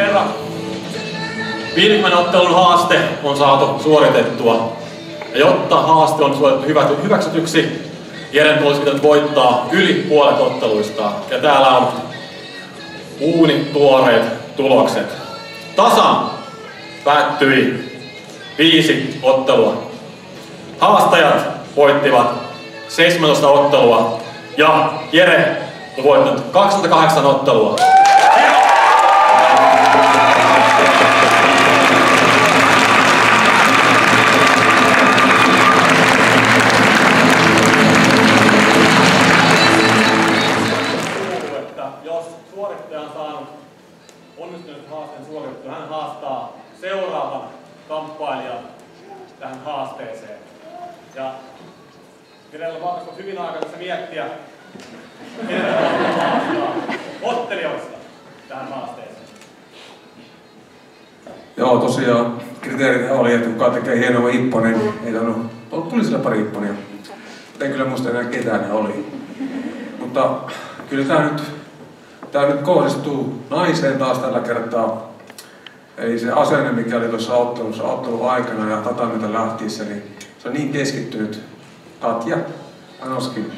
kerran 50 ottelun haaste on saatu suoritettua. Ja jotta haaste on suoritettu hyväksytyksi, Jeren olisi pitänyt voittaa yli puolet otteluista. Ja täällä on uunituoreet tulokset. Tasan päättyi 5 ottelua. Haastajat voittivat 17 ottelua ja Jere on voittanut 28 ottelua. Jos suorittaja on saanut onnistunut haasteen suoritettua, hän haastaa seuraavan kamppailijan tähän haasteeseen. Ja Jerellä on varmasti hyvin aikaa tässä miettiä, kenellä haastaa ottelijoista tähän haasteeseen. Joo, tosiaan kriteerit oli, että kuka tekee hienoa hipponen, ei tuli sillä pari hipponia. En kyllä muista enää ketään ne oli. Mutta kyllä tää nyt kohdistuu naiseen taas tällä kertaa. Eli se asenne, mikä oli tuossa ottelun aikana ja tatamilta lähtiessä, niin se on niin keskittynyt. Katja Anoskin